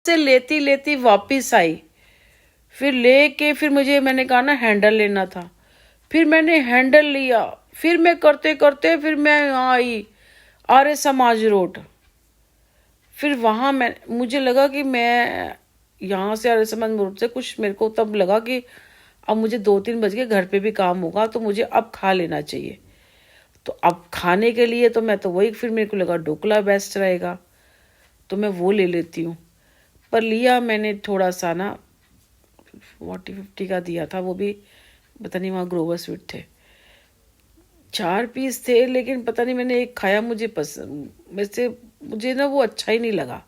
से लेती लेती वापिस आई। फिर लेके फिर मैंने कहा ना हैंडल लेना था। फिर मैंने हैंडल लिया। फिर मैं करते करते फिर मैं यहाँ आई आर्य समाज रोड। फिर वहाँ मुझे लगा कि मैं यहाँ से आर्य समाज रोड से कुछ मेरे को तब लगा कि अब मुझे 2-3 बज के घर पे भी काम होगा तो मुझे अब खा लेना चाहिए। तो अब खाने के लिए तो मैं तो वही, फिर मेरे को लगा ढोकला बेस्ट रहेगा तो मैं वो ले लेती हूँ। पर लिया मैंने थोड़ा सा ना 40-50 का दिया था, वो भी पता नहीं वहाँ ग्रोवर स्वीट थे, 4 पीस थे। लेकिन पता नहीं मैंने एक खाया, मुझे पसंद वैसे मुझे ना वो अच्छा ही नहीं लगा।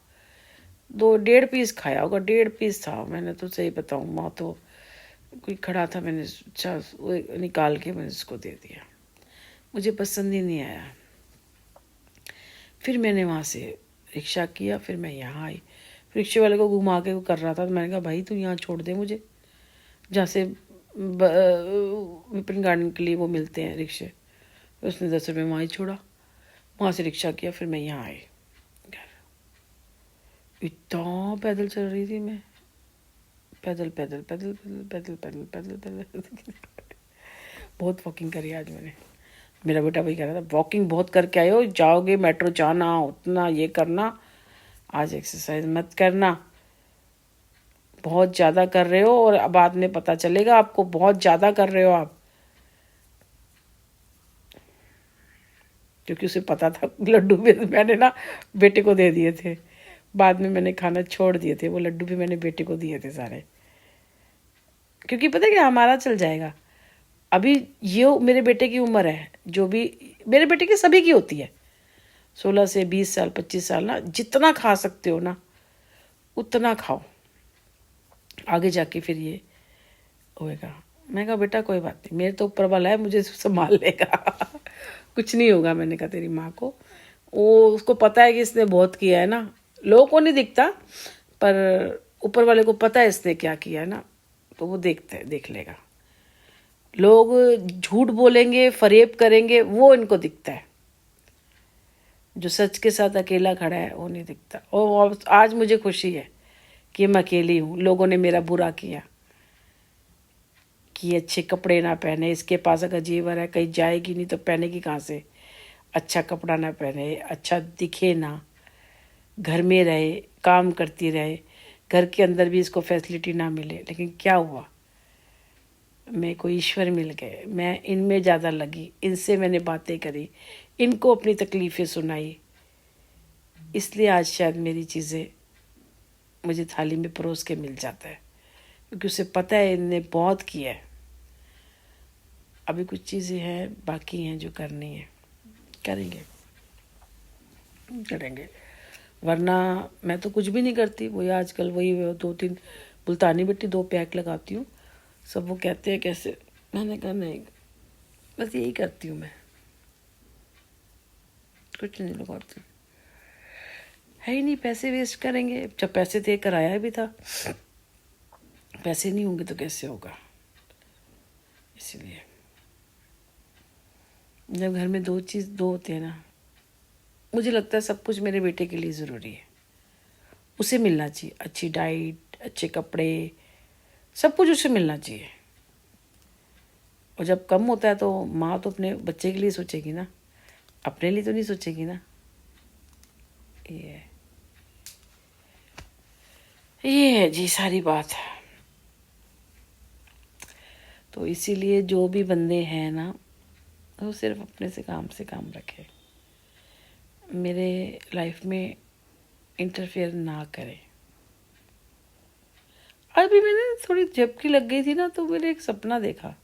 1.5 पीस खाया होगा, 1.5 पीस था। मैंने तो सही बताऊँ वहाँ तो कोई खड़ा था, मैंने अच्छा वो निकाल के मैंने उसको दे दिया, मुझे पसंद ही नहीं आया। फिर मैंने वहाँ से रिक्शा किया, फिर मैं यहाँ आई। रिक्शे वाले को घुमा के वो कर रहा था तो मैंने कहा भाई तू यहाँ छोड़ दे मुझे, जहाँ से विपिन गार्डन के लिए वो मिलते हैं रिक्शे। उसने 10 रुपये वहाँ ही छोड़ा, वहाँ से रिक्शा किया, फिर मैं यहाँ आई घर। इतना पैदल चल रही थी मैं, पैदल पैदल पैदल पैदल पैदल पैदल पैदल पैदल बहुत वॉकिंग करी आज मैंने। मेरा बेटा वही कह रहा था वॉकिंग बहुत करके आए हो, जाओगे मेट्रो जाना उतना ये करना, आज एक्सरसाइज मत करना, बहुत ज़्यादा कर रहे हो और अब बाद में पता चलेगा आपको बहुत ज़्यादा कर रहे हो आप। क्योंकि उसे पता था लड्डू भी मैंने ना बेटे को दे दिए थे, बाद में मैंने खाना छोड़ दिए थे, वो लड्डू भी मैंने बेटे को दिए थे सारे। क्योंकि पता है क्या, हमारा चल जाएगा। अभी ये मेरे बेटे की उम्र है, जो भी मेरे बेटे की सभी की होती है, 16 से 20 साल 25 साल ना, जितना खा सकते हो ना उतना खाओ, आगे जाके फिर ये होएगा। मैं कहा बेटा कोई बात नहीं, मेरे तो ऊपर वाला है, मुझे संभाल लेगा कुछ नहीं होगा। मैंने कहा तेरी माँ को, वो उसको पता है कि इसने बहुत किया है ना, लोगों को नहीं दिखता पर ऊपर वाले को पता है इसने क्या किया है ना, तो वो देख लेगा। लोग झूठ बोलेंगे फरेब करेंगे वो इनको दिखता है, जो सच के साथ अकेला खड़ा है वो नहीं दिखता। और आज मुझे खुशी है कि मैं अकेली हूँ। लोगों ने मेरा बुरा किया कि अच्छे कपड़े ना पहने, इसके पास अगर जेवर है कहीं जाएगी नहीं तो पहनेगी कहाँ से, अच्छा कपड़ा ना पहने, अच्छा दिखे ना, घर में रहे, काम करती रहे, घर के अंदर भी इसको फैसिलिटी ना मिले। लेकिन क्या हुआ, मेरे को ईश्वर मिल गए, मैं इनमें ज़्यादा लगी, इनसे मैंने बातें करी, इनको अपनी तकलीफ़ें सुनाई, इसलिए आज शायद मेरी चीज़ें मुझे थाली में परोस के मिल जाता है। क्योंकि उसे पता है इनने बहुत किया है, अभी कुछ चीज़ें हैं बाकी हैं जो करनी है, करेंगे। वरना मैं तो कुछ भी नहीं करती, वही आजकल वही 2-3 मुल्तानी मिट्टी 2 पैक लगाती हूँ। सब वो कहते हैं कैसे, मैंने कहा नहीं, बस यही करती हूँ मैं, कुछ नहीं लगाती, है ही नहीं, पैसे वेस्ट करेंगे। जब पैसे दे कर आया भी था, पैसे नहीं होंगे तो कैसे होगा। इसीलिए जब घर में दो होते हैं ना, मुझे लगता है सब कुछ मेरे बेटे के लिए ज़रूरी है, उसे मिलना चाहिए, अच्छी डाइट, अच्छे कपड़े, सब कुछ उसे मिलना चाहिए। और जब कम होता है तो माँ तो अपने बच्चे के लिए सोचेगी ना, अपने लिए तो नहीं सोचेगी ना। ये है जी सारी बात। तो इसीलिए जो भी बंदे हैं ना, वो सिर्फ अपने से काम रखे, मेरे लाइफ में इंटरफेयर ना करें। अभी मैंने थोड़ी झपकी लग गई थी ना, तो मैंने एक सपना देखा,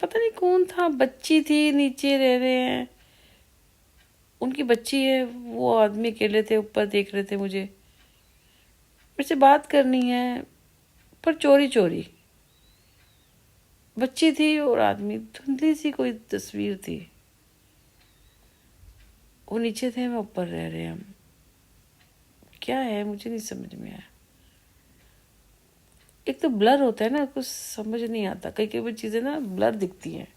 पता नहीं कौन था, बच्ची थी, नीचे रह रहे हैं, उनकी बच्ची है, वो आदमी अकेले थे, ऊपर देख रहे थे मुझे, मेरे से बात करनी है पर चोरी चोरी। बच्ची थी और आदमी, धुंधली सी कोई तस्वीर थी, वो नीचे थे, मैं ऊपर रह रहे हैं हम, क्या है मुझे नहीं समझ में आया। एक तो ब्लर होता है ना, कुछ समझ नहीं आता, कई कई चीज़ें ना ब्लर दिखती हैं,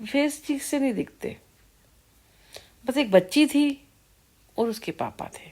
फेस ठीक से नहीं दिखते। बस एक बच्ची थी और उसके पापा थे,